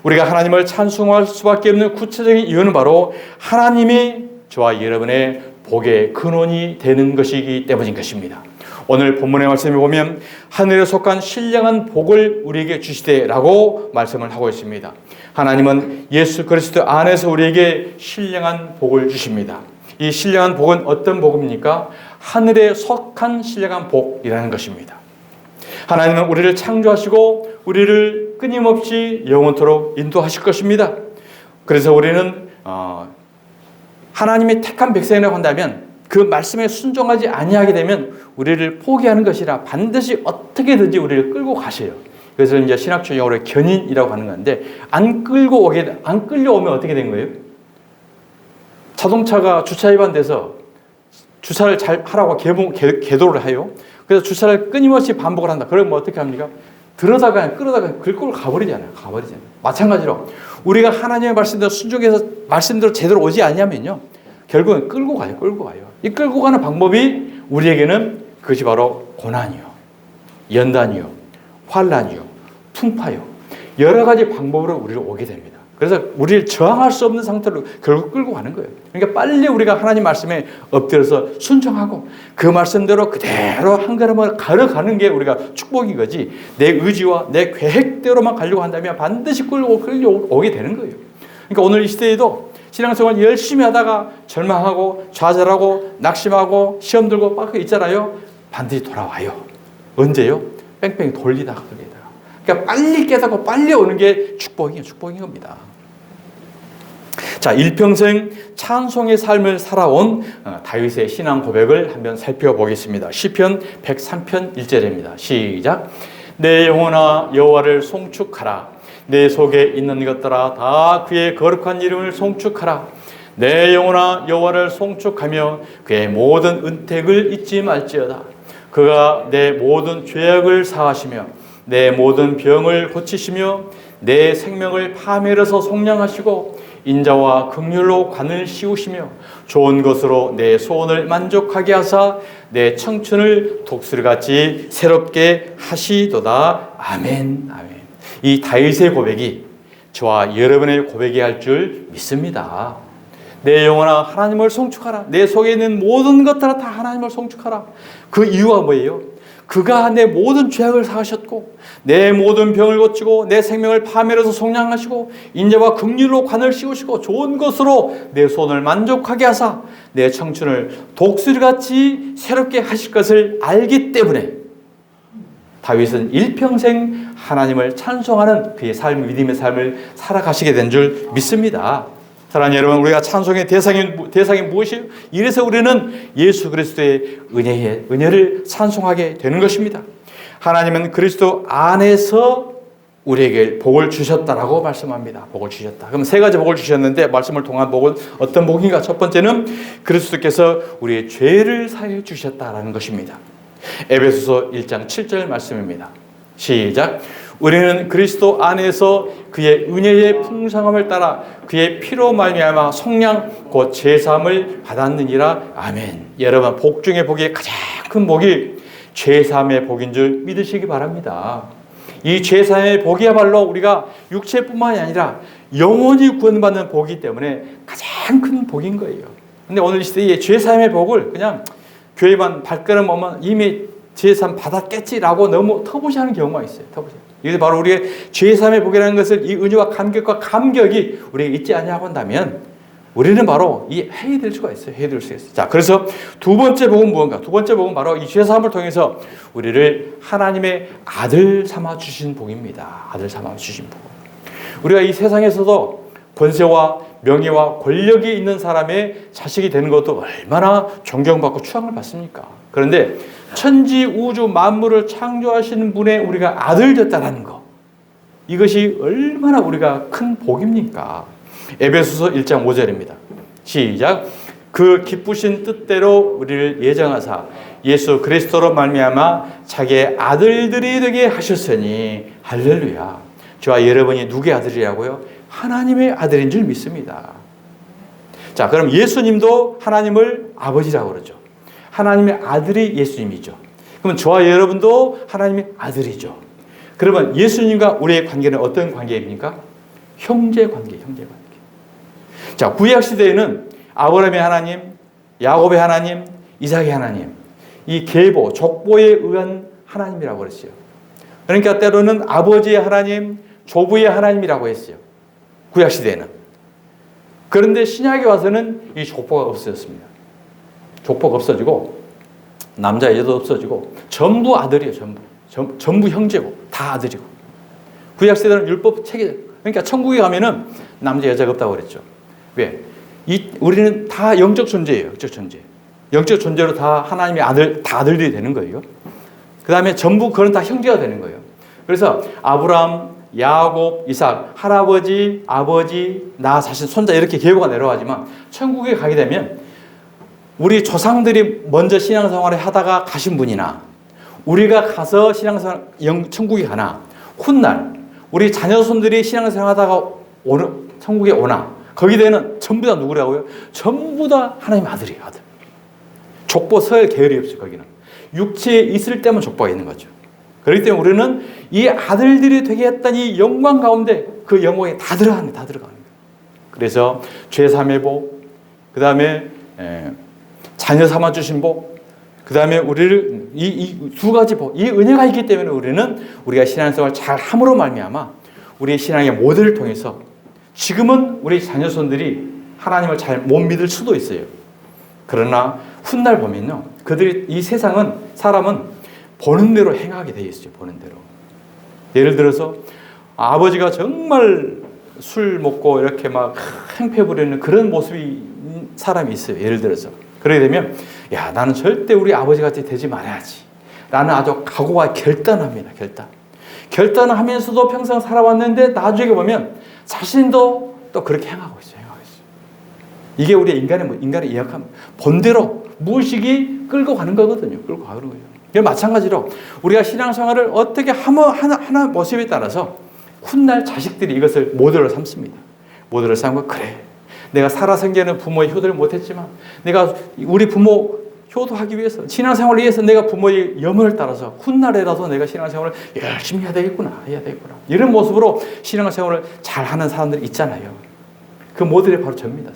우리가 하나님을 찬송할 수밖에 없는 구체적인 이유는 바로 하나님이 저와 여러분의 복의 근원이 되는 것이기 때문인 것입니다. 오늘 본문의 말씀에 보면 하늘에 속한 신령한 복을 우리에게 주시되라고 말씀을 하고 있습니다. 하나님은 예수 그리스도 안에서 우리에게 신령한 복을 주십니다. 이 신령한 복은 어떤 복입니까? 하늘에 속한 신령한 복이라는 것입니다. 하나님은 우리를 창조하시고 우리를 끊임없이 영원토록 인도하실 것입니다. 그래서 우리는 하나님의 택한 백성이라고 한다면 그 말씀에 순종하지 아니하게 되면 우리를 포기하는 것이라 반드시 어떻게든지 우리를 끌고 가셔요. 그래서 이제 신학적 용어로 견인이라고 하는 건데 안 끌려오면 어떻게 된 거예요? 자동차가 주차 위반돼서 주차를 잘 하라고 계도를 해요. 그래서 주차를 끊임없이 반복을 한다. 그러면 어떻게 합니까? 끌어다가 끌고 가버리잖아요. 마찬가지로 우리가 하나님의 말씀대로 순종해서 말씀대로 제대로 오지 않냐면요. 결국은 끌고 가요. 이 끌고 가는 방법이 우리에게는 그것이 바로 고난이요, 연단이요, 환난이요, 풍파요. 여러 가지 방법으로 우리를 오게 됩니다. 그래서 우리를 저항할 수 없는 상태로 결국 끌고 가는 거예요. 그러니까 빨리 우리가 하나님 말씀에 엎드려서 순종하고 그 말씀대로 그대로 한 걸음을 걸어가는 게 우리가 축복인 거지 내 의지와 내 계획대로만 가려고 한다면 반드시 끌려오게 되는 거예요. 그러니까 오늘 이 시대에도 신앙생활 열심히 하다가 절망하고 좌절하고 낙심하고 시험 들고 막 있잖아요. 반드시 돌아와요. 언제요? 뺑뺑이 돌리다가. 그러니까 빨리 깨닫고 빨리 오는 게 축복인 겁니다. 자, 일평생 찬송의 삶을 살아온 다윗의 신앙 고백을 한번 살펴보겠습니다. 시편 103편 1절입니다. 시작. 내 영혼아 여호와를 송축하라. 내 속에 있는 것들아 다 그의 거룩한 이름을 송축하라. 내 영혼아 여호와를 송축하며 그의 모든 은택을 잊지 말지어다. 그가 내 모든 죄악을 사하시며 내 모든 병을 고치시며 내 생명을 파멸해서 속량하시고 인자와 긍휼로 관을 씌우시며 좋은 것으로 내 소원을 만족하게 하사 내 청춘을 독수리같이 새롭게 하시도다. 아멘. 아멘. 이 다윗의 고백이 저와 여러분의 고백이 할 줄 믿습니다. 내 영혼아 하나님을 송축하라. 내 속에 있는 모든 것들아 다 하나님을 송축하라. 그 이유가 뭐예요? 그가 내 모든 죄악을 사하셨고 내 모든 병을 고치고 내 생명을 파멸해서 속량하시고 인자와 긍휼로 관을 씌우시고 좋은 것으로 내 손을 만족하게 하사 내 청춘을 독수리같이 새롭게 하실 것을 알기 때문에 다윗은 일평생 하나님을 찬송하는 그의 삶, 믿음의 삶을 살아가시게 된 줄 믿습니다. 사랑하는 여러분, 우리가 찬송의 대상이 무엇이에요? 이래서 우리는 예수 그리스도의 은혜를 찬송하게 되는 것입니다. 하나님은 그리스도 안에서 우리에게 복을 주셨다라고 말씀합니다. 복을 주셨다. 그럼 세 가지 복을 주셨는데 말씀을 통한 복은 어떤 복인가? 첫 번째는 그리스도께서 우리의 죄를 사해 주셨다라는 것입니다. 에베소서 1장 7절 말씀입니다. 시작. 우리는 그리스도 안에서 그의 은혜의 풍성함을 따라 그의 피로 말미암아 속량 곧 제사함을 받았느니라. 아멘. 여러분, 복 중에 복이 가장 큰 복이 제사함의 복인 줄 믿으시기 바랍니다. 이 제사함의 복이야말로 우리가 육체뿐만이 아니라 영원히 구원받는 복이기 때문에 가장 큰 복인 거예요. 근데 오늘 이 시대에 제사함의 복을 그냥 교회만 발걸음 오면 이미 제사함 받았겠지라고 너무 터부시하는 경우가 있어요. 터부시. 이게 바로 우리의 죄사함의 복이라는 것을 이 은혜와 감격과 감격이 우리에게 있지 아니하고 한다면 우리는 바로 이 해야 수가 있어요. 해야 수 있어요. 자, 그래서 두 번째 복은 무언가? 두 번째 복은 바로 이 죄사함을 통해서 우리를 하나님의 아들 삼아 주신 복입니다. 아들 삼아 주신 복. 우리가 이 세상에서도 권세와 명예와 권력이 있는 사람의 자식이 되는 것도 얼마나 존경받고 추앙을 받습니까? 그런데 천지 우주 만물을 창조하시는 분의 우리가 아들 됐다는 것, 이것이 얼마나 우리가 큰 복입니까? 에베소서 1장 5절입니다. 시작. 그 기쁘신 뜻대로 우리를 예정하사 예수 그리스도로 말미암아 자기의 아들들이 되게 하셨으니 할렐루야. 저와 여러분이 누구의 아들이라고요? 하나님의 아들인 줄 믿습니다. 자, 그럼 예수님도 하나님을 아버지라고 그러죠. 하나님의 아들이 예수님이죠. 그러면 저와 여러분도 하나님의 아들이죠. 그러면 예수님과 우리의 관계는 어떤 관계입니까? 형제 관계, 형제 관계. 자, 구약 시대에는 아브라함의 하나님, 야곱의 하나님, 이삭의 하나님, 이 계보, 족보에 의한 하나님이라고 그랬어요. 그러니까 때로는 아버지의 하나님, 조부의 하나님이라고 했어요. 구약 시대에는. 그런데 신약에 와서는 이 족보가 없어졌습니다. 족보가 없어지고 남자 여자도 없어지고 전부 아들이에요. 전부 형제고 다 아들이고. 구약 시대는 율법 체계. 그러니까 천국에 가면은 남자 여자가 없다고 그랬죠. 왜? 우리는 다 영적 존재예요. 영적 존재. 영적 존재로 다 하나님의 아들, 다 아들들이 되는 거예요. 그 다음에 전부 그런 다 형제가 되는 거예요. 그래서 아브라함, 야곱, 이삭, 할아버지, 아버지, 나 자신, 손자 이렇게 계보가 내려가지만 천국에 가게 되면 우리 조상들이 먼저 신앙생활을 하다가 가신 분이나 우리가 가서 신앙생활, 천국에 가나 훗날 우리 자녀손들이 신앙생활 하다가 천국에 오나 거기 되는 전부 다 누구라고요? 전부 다 하나님 아들이에요. 아들. 족보 서열 계열이 없어요. 거기는. 육체에 있을 때만 족보가 있는 거죠. 그렇기 때문에 우리는 이 아들들이 되게 했던 이 영광 가운데 그 영광이 다 들어가는 거예요. 그래서 죄사함의 복, 그 다음에 자녀 삼아 주신 복, 그 다음에 우리를 이 두 가지 복, 이 은혜가 있기 때문에 우리가 신앙생활 잘 함으로 말미암아 우리의 신앙의 모델을 통해서 지금은 우리 자녀손들이 하나님을 잘 못 믿을 수도 있어요. 그러나 훗날 보면요, 그들이 이 세상은 사람은 보는 대로 행하게 되어 있어요. 보는 대로. 예를 들어서 아버지가 정말 술 먹고 이렇게 막 행패 부리는 그런 모습이 사람이 있어요. 예를 들어서 그러게 되면 야, 나는 절대 우리 아버지 같이 되지 말아야지 라는 아주 각오가 결단합니다. 결단을 하면서도 평생 살아왔는데 나중에 보면 자신도 또 그렇게 행하고 있어요. 이게 우리 인간의 이야기하면 본대로 무의식이 끌고 가는 거거든요. 끌고 가는 거예요. 마찬가지로 우리가 신앙생활을 어떻게 하나 모습에 따라서 훗날 자식들이 이것을 모델로 삼습니다. 모델로 삼고 그래, 내가 살아생전에는 부모의 효도를 못했지만 내가 우리 부모 효도하기 위해서 신앙생활을 위해서 내가 부모의 염원을 따라서 훗날에라도 내가 신앙생활을 열심히 해야 되겠구나. 이런 모습으로 신앙생활을 잘하는 사람들이 있잖아요. 그 모델이 바로 접니다.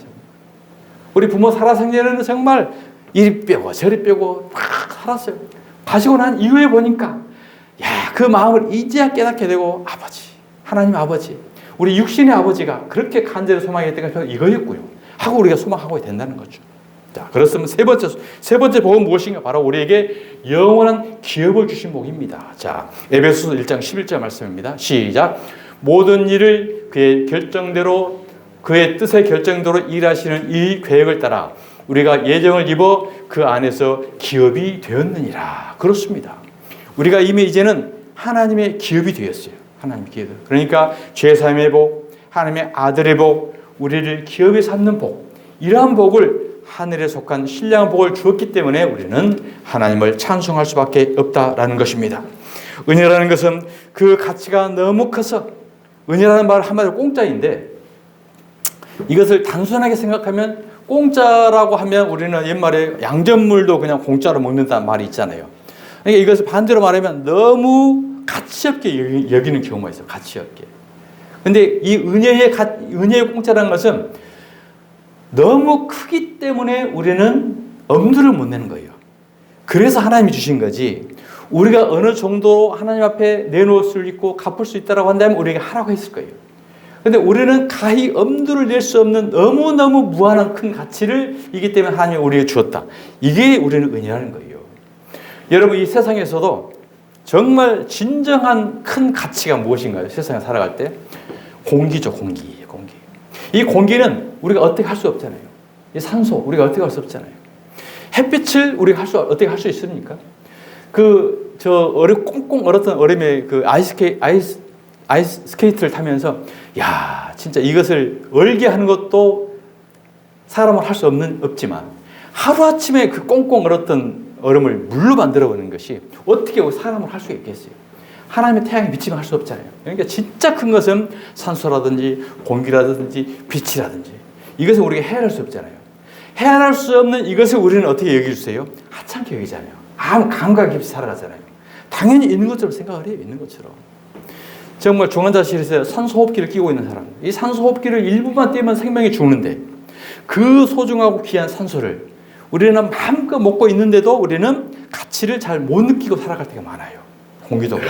우리 부모 살아생전에는 정말 이리 빼고 저리 빼고 막 살았어요. 가시고 난 이후에 보니까 그 마음을 이제야 깨닫게 되고 하나님 아버지, 우리 육신의 아버지가 그렇게 간절히 소망했던 것이 이거였고요 하고 우리가 소망하고 된다는 거죠. 자, 그렇으면 세 번째 복은 무엇인가? 바로 우리에게 영원한 기업을 주신 복입니다. 자, 에베소서 1장 11절 말씀입니다. 시작. 모든 일을 그의 결정대로, 그의 뜻의 결정대로 일하시는 이 계획을 따라 우리가 예정을 입어 그 안에서 기업이 되었느니라. 그렇습니다. 우리가 이미 이제는 하나님의 기업이 되었어요. 하나님의 기업. 그러니까 죄사함의 복, 하나님의 아들의 복, 우리를 기업에 삼는 복, 이러한 복을 하늘에 속한 신령한 복을 주었기 때문에 우리는 하나님을 찬송할 수밖에 없다라는 것입니다. 은혜라는 것은 그 가치가 너무 커서, 은혜라는 말 한마디로 공짜인데 이것을 단순하게 생각하면, 공짜라고 하면 우리는 옛말에 양전물도 그냥 공짜로 먹는다는 말이 있잖아요. 그러니까 이것을 반대로 말하면 너무 가치 없게 여기는 경우가 있어요. 가치 없게. 근데 이 은혜의 공짜라는 것은 너무 크기 때문에 우리는 엄두를 못 내는 거예요. 그래서 하나님이 주신 거지, 우리가 어느 정도 하나님 앞에 내놓을 수 있고 갚을 수 있다고 한다면 우리에게 하라고 했을 거예요. 근데 우리는 가히 엄두를 낼 수 없는 너무너무 무한한 큰 가치를 이기 때문에 하나님이 우리에게 주었다. 이게 우리는 은혜라는 거예요. 여러분, 이 세상에서도 정말 진정한 큰 가치가 무엇인가요? 세상에 살아갈 때 공기죠. 공기. 이 공기는 우리가 어떻게 할 수 없잖아요. 이 산소 우리가 어떻게 할 수 없잖아요. 햇빛을 우리가 어떻게 할 수 있습니까? 꽁꽁 얼었던 얼음에 아이스 스케이트를 타면서 진짜 이것을 얼게 하는 것도 사람은 할 수 없지만 하루아침에 그 꽁꽁 얼었던 얼음을 물로 만들어버리는 것이 어떻게 사람을 할 수 있겠어요? 하나님의 태양이 비치면 할 수 없잖아요. 그러니까 진짜 큰 것은 산소라든지 공기라든지 빛이라든지 이것을 우리가 헤아릴 수 없잖아요. 헤아릴 수 없는 이것을 우리는 어떻게 여기주세요? 하찮게 여기잖아요. 아무 감각 없이 살아가잖아요. 당연히 있는 것처럼 생각을 해요. 있는 것처럼. 정말 중환자실에서 산소호흡기를 끼고 있는 사람, 이 산소호흡기를 일부만 떼면 생명이 죽는데 그 소중하고 귀한 산소를 우리는 마음껏 먹고 있는데도 우리는 가치를 잘 못 느끼고 살아갈 때가 많아요. 공기도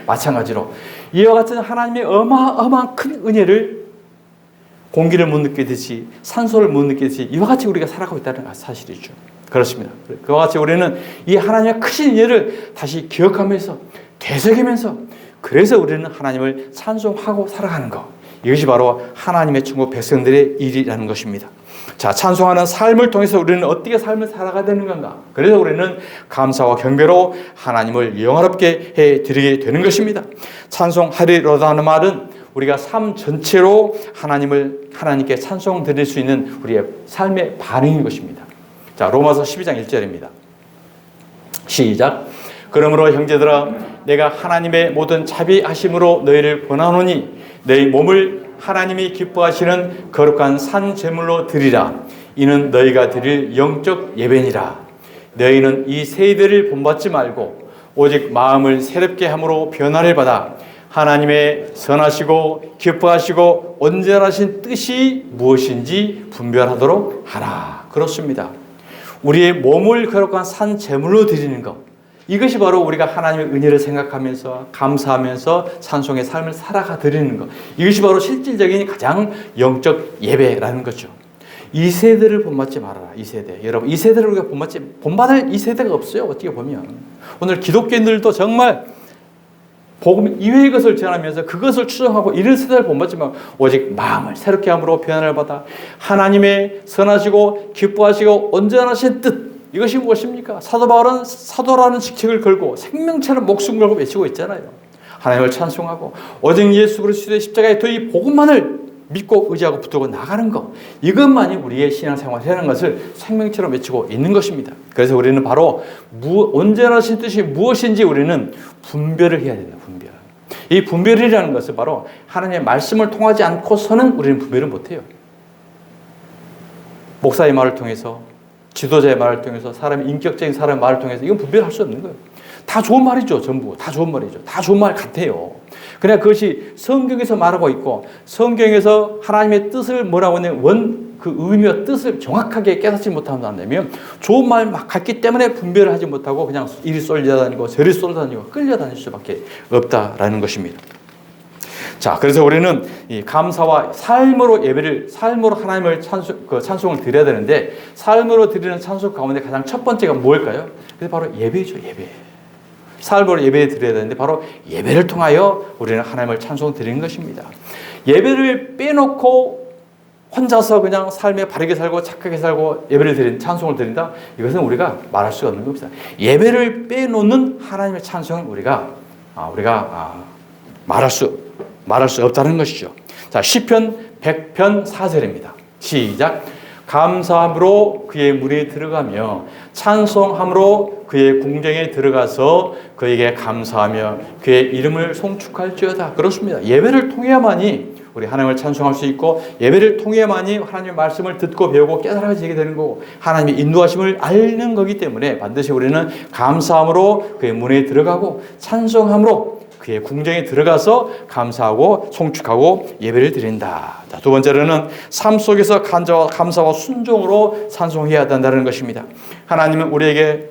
마찬가지로 이와 같은 하나님의 어마어마한 큰 은혜를 공기를 못 느끼듯이 산소를 못 느끼듯이 이와 같이 우리가 살아가고 있다는 사실이죠. 그렇습니다. 그와 같이 우리는 이 하나님의 크신 은혜를 다시 기억하면서 되새기면서, 그래서 우리는 하나님을 찬송하고 살아가는 것, 이것이 바로 하나님의 천국 백성들의 일이라는 것입니다. 자, 찬송하는 삶을 통해서 우리는 어떻게 삶을 살아가야 되는 건가? 그래서 우리는 감사와 경배로 하나님을 영화롭게 해드리게 되는 것입니다. 찬송하리로다는 말은 우리가 삶 전체로 하나님께 찬송 드릴 수 있는 우리의 삶의 반응인 것입니다. 자, 로마서 12장 1절입니다. 시작. 그러므로 형제들아, 내가 하나님의 모든 자비하심으로 너희를 권하노니 너희 몸을 하나님이 기뻐하시는 거룩한 산 제물로 드리라. 이는 너희가 드릴 영적 예배니라. 너희는 이 세대를 본받지 말고 오직 마음을 새롭게 함으로 변화를 받아 하나님의 선하시고 기뻐하시고 온전하신 뜻이 무엇인지 분별하도록 하라. 그렇습니다. 우리의 몸을 거룩한 산 제물로 드리는 것, 이것이 바로 우리가 하나님의 은혜를 생각하면서 감사하면서 찬송의 삶을 살아가 드리는 것, 이것이 바로 실질적인 가장 영적 예배라는 거죠. 이 세대를 본받지 말아라. 이 세대. 여러분, 이 세대를 우리가 본받을 이 세대가 없어요. 어떻게 보면. 오늘 기독교인들도 정말 복음 이외의 것을 전하면서 그것을 추정하고 이런 세대를 본받지만 오직 마음을 새롭게 함으로 변화를 받아 하나님의 선하시고 기뻐하시고 온전하신 뜻, 이것이 무엇입니까? 사도 바울은 사도라는 직책을 걸고 생명처럼 목숨 걸고 외치고 있잖아요. 하나님을 찬송하고 오직 예수 그리스도의 십자가의 도의 복음만을 믿고 의지하고 붙들고 나가는 것, 이것만이 우리의 신앙생활이라는 것을 생명처럼 외치고 있는 것입니다. 그래서 우리는 바로 온전하신 뜻이 무엇인지 우리는 분별을 해야 됩니다. 분별. 이 분별이라는 것은 바로 하나님의 말씀을 통하지 않고서는 우리는 분별을 못해요. 목사의 말을 통해서, 지도자의 말을 통해서, 사람의 인격적인 사람의 말을 통해서 이건 분별할 수 없는 거예요. 다 좋은 말이죠. 전부 다 좋은 말이죠. 다 좋은 말 같아요. 그러나 그것이 성경에서 말하고 있고 성경에서 하나님의 뜻을 뭐라고 하냐면 그 의미와 뜻을 정확하게 깨닫지 못한다면 좋은 말 막 같기 때문에 분별을 하지 못하고 그냥 이리 쏠려다니고 저리 쏠려다니고 끌려다닐 수밖에 없다라는 것입니다. 자, 그래서 우리는 이 감사와 삶으로 예배를, 삶으로 하나님을 찬송을 드려야 되는데 삶으로 드리는 찬송 가운데 가장 첫 번째가 뭘까요? 그래서 바로 예배죠. 예배. 삶으로 예배를 드려야 되는데 바로 예배를 통하여 우리는 하나님을 찬송 드리는 것입니다. 예배를 빼놓고 혼자서 그냥 삶에 바르게 살고 착하게 살고 예배를 드린 찬송을 드린다? 이것은 우리가 말할 수가 없는 겁니다. 예배를 빼놓는 하나님의 찬송은 우리가 말할 수 없다는 것이죠. 자, 시편 100편 4절입니다. 시작. 감사함으로 그의 문에 들어가며 찬송함으로 그의 궁정에 들어가서 그에게 감사하며 그의 이름을 송축할지어다. 그렇습니다. 예배를 통해야만이 우리 하나님을 찬송할 수 있고 예배를 통해야만이 하나님의 말씀을 듣고 배우고 깨달아지게 되는 거고 하나님의 인도하심을 알는 거기 때문에 반드시 우리는 감사함으로 그의 문에 들어가고 찬송함으로 그의 궁정에 들어가서 감사하고 송축하고 예배를 드린다. 자, 두 번째로는 삶 속에서 감사와 순종으로 찬송해야 한다는 것입니다. 하나님은 우리에게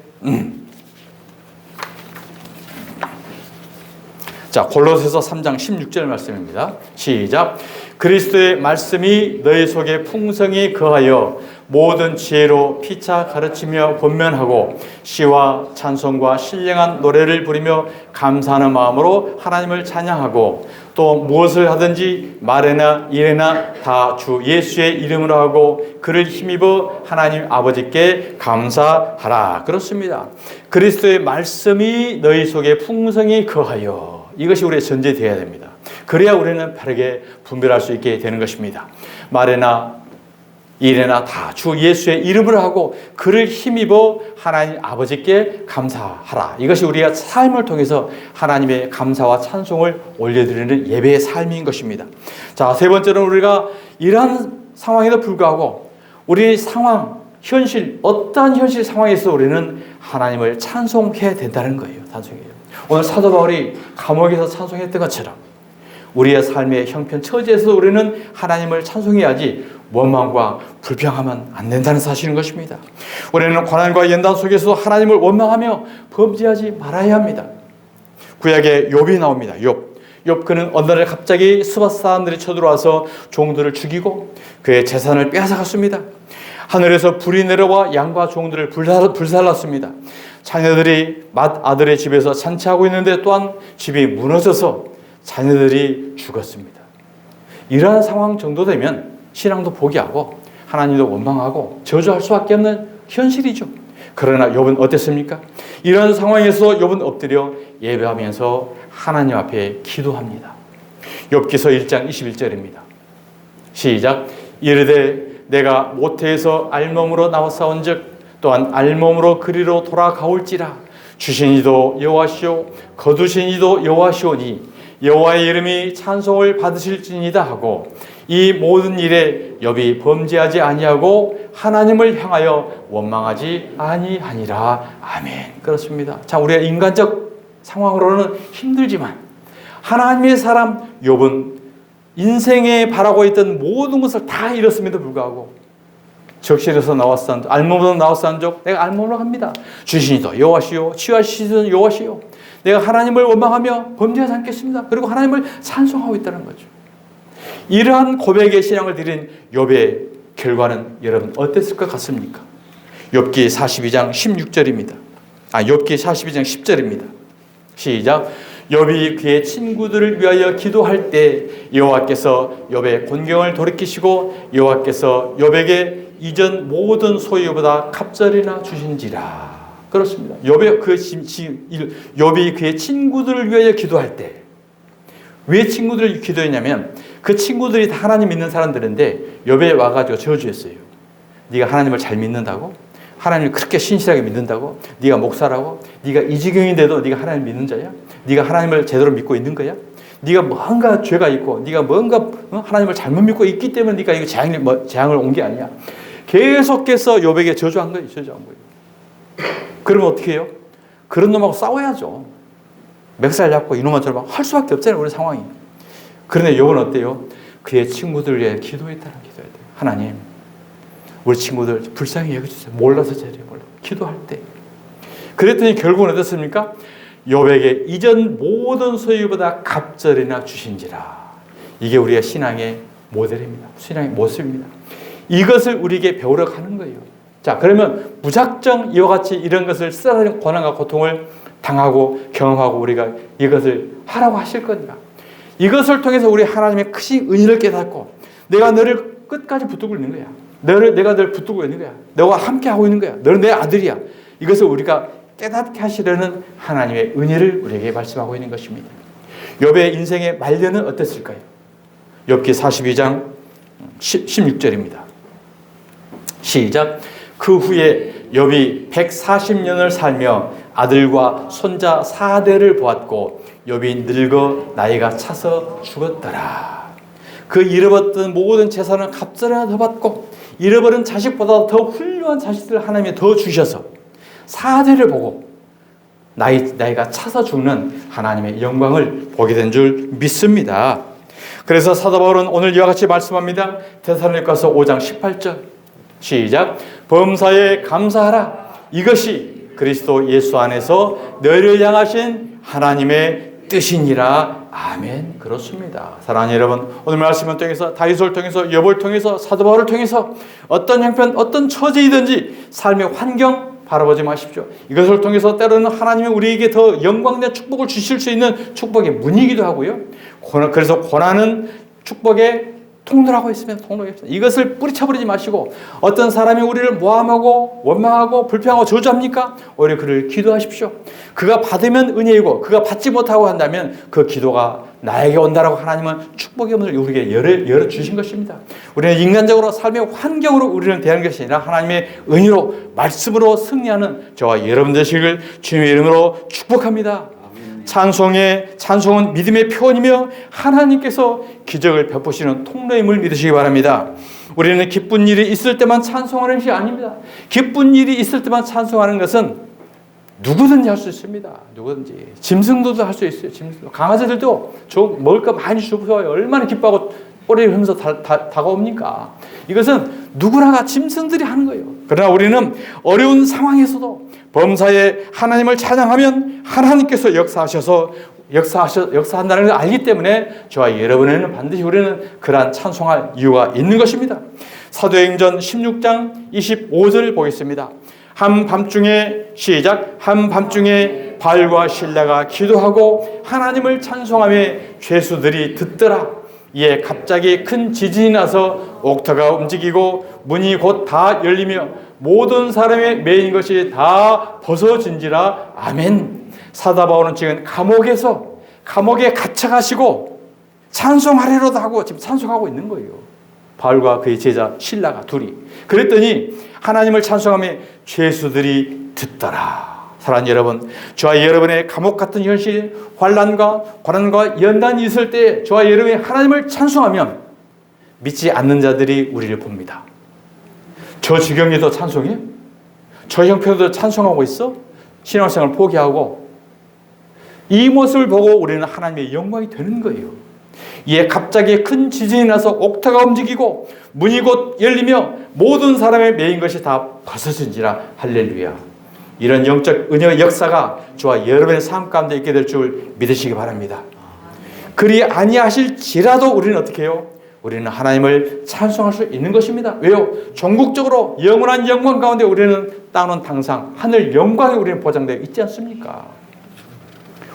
자, 골로새서 3장 16절 말씀입니다. 시작. 그리스도의 말씀이 너희 속에 풍성히 거하여 모든 지혜로 피차 가르치며 권면하고 시와 찬송과 신령한 노래를 부리며 감사하는 마음으로 하나님을 찬양하고 또 무엇을 하든지 말에나 일에나 다 주 예수의 이름으로 하고 그를 힘입어 하나님 아버지께 감사하라. 그렇습니다. 그리스도의 말씀이 너희 속에 풍성히 거하여, 이것이 우리의 전제되어야 됩니다. 그래야 우리는 바르게 분별할 수 있게 되는 것입니다. 말에나 일에나 다 주 예수의 이름을 하고 그를 힘입어 하나님 아버지께 감사하라. 이것이 우리가 삶을 통해서 하나님의 감사와 찬송을 올려드리는 예배의 삶인 것입니다. 자, 세 번째는 우리가 이러한 상황에도 불구하고 우리의 상황, 현실, 어떠한 현실 상황에서 우리는 하나님을 찬송해야 된다는 거예요. 찬송해요. 오늘 사도 바울이 감옥에서 찬송했던 것처럼 우리의 삶의 형편 처지에서 우리는 하나님을 찬송해야지 원망과 불평하면 안 된다는 사실인 것입니다. 우리는 고난과 연단 속에서 하나님을 원망하며 범죄하지 말아야 합니다. 구약에 욥이 나옵니다. 욥 그는 어느 날 갑자기 스밧 사람들이 쳐들어와서 종들을 죽이고 그의 재산을 빼앗아갔습니다. 하늘에서 불이 내려와 양과 종들을 불살랐습니다. 자녀들이 맏아들의 집에서 잔치하고 있는데 또한 집이 무너져서 자녀들이 죽었습니다. 이러한 상황 정도 되면 신앙도 포기하고 하나님도 원망하고 저주할 수밖에 없는 현실이죠. 그러나 욥은 어땠습니까? 이런 상황에서 욥은 엎드려 예배하면서 하나님 앞에 기도합니다. 욥기서 1장 21절입니다. 시작. 이르되 내가 모태에서 알몸으로 나와싸운즉 또한 알몸으로 그리로 돌아가올지라. 주신 이도 여호와시오 거두신 이도 여호와시오니 여호와의 이름이 찬송을 받으실지니이다 하고 이 모든 일에 욥이 범죄하지 아니하고 하나님을 향하여 원망하지 아니하니라. 아멘. 그렇습니다. 자, 우리가 인간적 상황으로는 힘들지만 하나님의 사람 욥은 인생에 바라고 있던 모든 것을 다 잃었음에도 불구하고 적실에서 나왔산 알몸으로 나왔산적 내가 알몸으로 갑니다. 주신이도 여호와시오 취하시던 여호와시오 내가 하나님을 원망하며 범죄하지 않겠습니다. 그리고 하나님을 찬송하고 있다는 거죠. 이러한 고백의 신앙을 드린 욥의 결과는 여러분 어땠을 것 같습니까? 욥기 42장 16절입니다. 욥기 42장 10절입니다. 시작. 욥이 그의 친구들을 위하여 기도할 때 여호와께서 욥의 곤경을 돌이키시고 여호와께서 욥에게 이전 모든 소유보다 갑절이나 주신지라. 그렇습니다. 욥이 그의 친구들을 위하여 기도할 때 왜 친구들을 기도했냐면 그 친구들이 다 하나님 믿는 사람들인데 욥에 와가지고 저주했어요. 네가 하나님을 잘 믿는다고? 하나님을 그렇게 신실하게 믿는다고? 네가 목사라고? 네가 이 지경인데도 네가 하나님 믿는 자야? 네가 하나님을 제대로 믿고 있는 거야? 네가 뭔가 죄가 있고 네가 뭔가 하나님을 잘못 믿고 있기 때문에 네가 이거 재앙을 온 게 아니야. 계속해서 욥에게 저주한 거예요. 그러면 어떻게 해요? 그런 놈하고 싸워야죠. 멱살 잡고 이놈만 저놈만 할 수밖에 없잖아요. 우리 상황이. 그런데 욥은 어때요? 그의 친구들을 위해 기도했다는 기도해야 돼요. 하나님, 우리 친구들 불쌍히 여겨주세요. 몰라서 저래요. 기도할 때. 그랬더니 결국은 어떻습니까? 욥에게 이전 모든 소유보다 갑절이나 주신지라. 이게 우리의 신앙의 모델입니다. 신앙의 모습입니다. 이것을 우리에게 배우러 가는 거예요. 자, 그러면 무작정 이와 같이 이런 것을 쓰라는 고난과 고통을 당하고 경험하고 우리가 이것을 하라고 하실 건가? 이것을 통해서 우리 하나님의 크신 은혜를 깨닫고 내가 너를 끝까지 붙들고 있는 거야. 내가 널 붙들고 있는 거야. 너와 함께 하고 있는 거야. 너는 내 아들이야. 이것을 우리가 깨닫게 하시려는 하나님의 은혜를 우리에게 말씀하고 있는 것입니다. 욥의 인생의 말년은 어땠을까요? 욥기 42장 16절입니다. 시작. 그 후에 욥이 140년을 살며 아들과 손자 4대를 보았고 욥이 늙어 나이가 차서 죽었더라. 그 잃어버렸던 모든 재산은 갑절이나 더 받고 잃어버린 자식보다 더 훌륭한 자식들을 하나님이 더 주셔서 4대를 보고 나이가 차서 죽는 하나님의 영광을 보게 된 줄 믿습니다. 그래서 사도 바울은 오늘 이와 같이 말씀합니다. 데살로니가서 5장 18절 시작. 범사에 감사하라. 이것이 그리스도 예수 안에서 너희를 향하신 하나님의 뜻이니라. 아멘. 그렇습니다. 사랑하는 여러분, 오늘 말씀을 통해서 다윗을 통해서 욥을 통해서 사도 바울을 통해서 어떤 형편 어떤 처지이든지 삶의 환경 바라보지 마십시오. 이것을 통해서 때로는 하나님이 우리에게 더 영광된 축복을 주실 수 있는 축복의 문이기도 하고요. 그래서 고난은 축복의 통로라고 있습니다. 이것을 뿌리쳐버리지 마시고 어떤 사람이 우리를 모함하고 원망하고 불평하고 저주합니까? 오히려 그를 기도하십시오. 그가 받으면 은혜이고 그가 받지 못하고 한다면 그 기도가 나에게 온다라고 하나님은 축복의 문을 우리에게 열어주신 것입니다. 우리는 인간적으로 삶의 환경으로 우리는 대하는 것이 아니라 하나님의 은혜로 말씀으로 승리하는 저와 여러분 되시길 주님의 이름으로 축복합니다. 찬송은 믿음의 표현이며 하나님께서 기적을 베푸시는 통로임을 믿으시기 바랍니다. 우리는 기쁜 일이 있을 때만 찬송하는 것이 아닙니다. 기쁜 일이 있을 때만 찬송하는 것은 누구든지 할 수 있습니다. 누구든지. 짐승들도 할 수 있어요. 강아지들도 먹을 거 많이 주어야 얼마나 기뻐하고 꼬리를 흔들면서 다가옵니까? 이것은 누구나가 짐승들이 하는 거예요. 그러나 우리는 어려운 상황에서도 범사에 하나님을 찬양하면 하나님께서 역사한다는 걸 알기 때문에 저와 여러분에는 반드시 우리는 그러한 찬송할 이유가 있는 것입니다. 사도행전 16장 25절을 보겠습니다. 한밤중에 시작. 한밤중에 바울과 실라가 기도하고 하나님을 찬송하며 죄수들이 듣더라. 이에 갑자기 큰 지진이 나서 옥터가 움직이고 문이 곧 다 열리며 모든 사람의 매인 것이 다 벗어진지라. 아멘. 사도 바울은 지금 감옥에 갇혀가시고 찬송하리로다 하고 지금 찬송하고 있는 거예요. 바울과 그의 제자 실라가 둘이. 그랬더니 하나님을 찬송하며 죄수들이 듣더라. 사랑하는 여러분, 저와 여러분의 감옥 같은 현실, 환난과 고난과 연단이 있을 때 저와 여러분이 하나님을 찬송하면 믿지 않는 자들이 우리를 봅니다. 저 지경에도 찬송해? 저 형편에도 찬송하고 있어? 신앙생활을 포기하고 이 모습을 보고 우리는 하나님의 영광이 되는 거예요. 이에 갑자기 큰 지진이 나서 옥터가 움직이고 문이 곧 열리며 모든 사람의 매인 것이 다 벗어진지라. 할렐루야. 이런 영적 은혜의 역사가 저와 여러분의 삶 가운데 있게 될 줄 믿으시기 바랍니다. 그리 아니하실지라도 우리는 어떻게 해요? 우리는 하나님을 찬송할 수 있는 것입니다. 왜요? 전국적으로 영원한 영광 가운데 우리는 따놓은 당상 하늘 영광이 우리는 보장되어 있지 않습니까?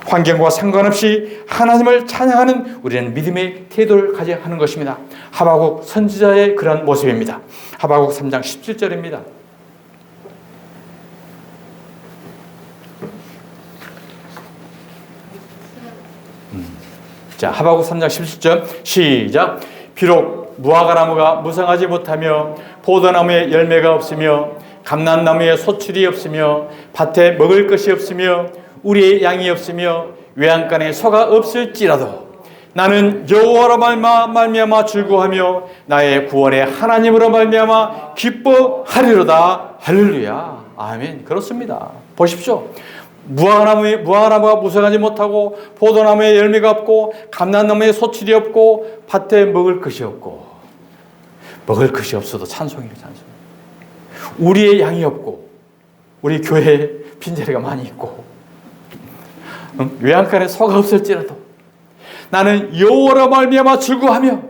환경과 상관없이 하나님을 찬양하는 우리는 믿음의 태도를 가져야 하는 것입니다. 하박국 선지자의 그런 모습입니다. 하박국 3장 17절입니다. 자, 하박국 3장 17절 시작. 비록 무화과나무가 무성하지 못하며 포도나무에 열매가 없으며 감람나무에 소출이 없으며 밭에 먹을 것이 없으며 우리의 양이 없으며 외양간에 소가 없을지라도 나는 여호와로 말미암아 즐거워하며 나의 구원의 하나님으로 말미암아 기뻐하리로다. 할렐루야. 아멘. 그렇습니다. 보십시오. 무화과나무가 무성하지 못하고 포도나무에 열매가 없고 감람나무에 소출이 없고 밭에 먹을 것이 없고 먹을 것이 없어도 찬송이에요. 찬송. 우리의 양이 없고 우리 교회에 빈자리가 많이 있고 외양간에 소가 없을지라도 나는 여호와로 말미암아 즐거워하며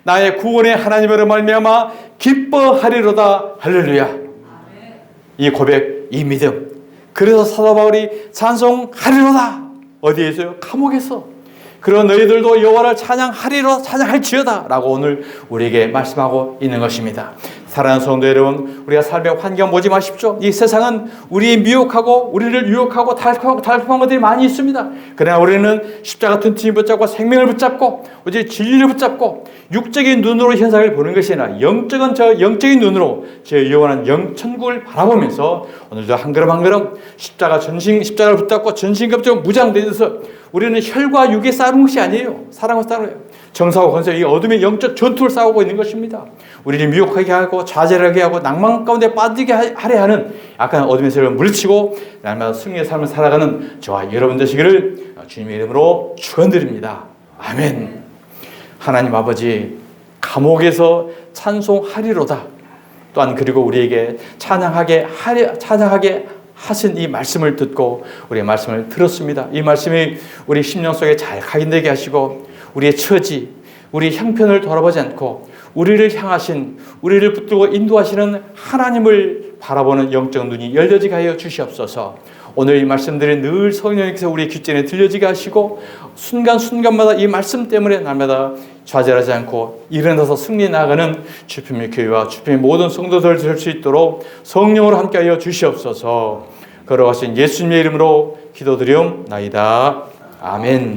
나의 구원의 하나님으로 말미암아 기뻐하리로다. 할렐루야. 이 고백, 이 믿음. 그래서 사도 바울이 찬송하리로다. 어디에서요? 감옥에서. 그런 너희들도 여호와를 찬양할지어다 라고 오늘 우리에게 말씀하고 있는 것입니다. 사랑하는 성도 여러분, 우리가 삶의 환경 보지 마십시오. 이 세상은 우리의 미혹하고 우리를 유혹하고 달콤한 것들이 많이 있습니다. 그러나 우리는 십자가 튼튼히 붙잡고 생명을 붙잡고 오직 진리를 붙잡고 육적인 눈으로 현상을 보는 것이 아니라 영적인 눈으로 제 영원한 천국을 바라보면서 오늘도 한 걸음 한 걸음 십자가를 붙잡고 전신갑주로 무장되어서 우리는 혈과 육에 싸우는 것이 아니에요. 사랑과 싸워요. 정사와 권세, 이 어둠의 영적 전투를 싸우고 있는 것입니다. 우리를 미혹하게 하고 좌절하게 하고 낭만 가운데 빠지게 하려 하는 약간 어둠의 세력을 물리치고 날마다 승리의 삶을 살아가는 저와 여러분 되시기를 주님의 이름으로 축원드립니다. 아멘. 하나님 아버지, 감옥에서 찬송하리로다. 또한 그리고 우리에게 찬양하게 하신 이 말씀을 듣고 우리의 말씀을 들었습니다. 이 말씀이 우리 심령 속에 잘 각인되게 하시고 우리의 처지, 우리 형편을 돌아보지 않고 우리를 향하신, 우리를 붙들고 인도하시는 하나님을 바라보는 영적 눈이 열려지게 하여 주시옵소서. 오늘 이 말씀들이 늘 성령님께서 우리의 귓전에 들려지게 하시고 순간순간마다 이 말씀 때문에 날마다 좌절하지 않고 일어나서 승리해 나가는 주품의 교회와 주품의 모든 성도들 될 수 있도록 성령으로 함께하여 주시옵소서. 걸어가신 예수님의 이름으로 기도드리옵나이다. 아멘.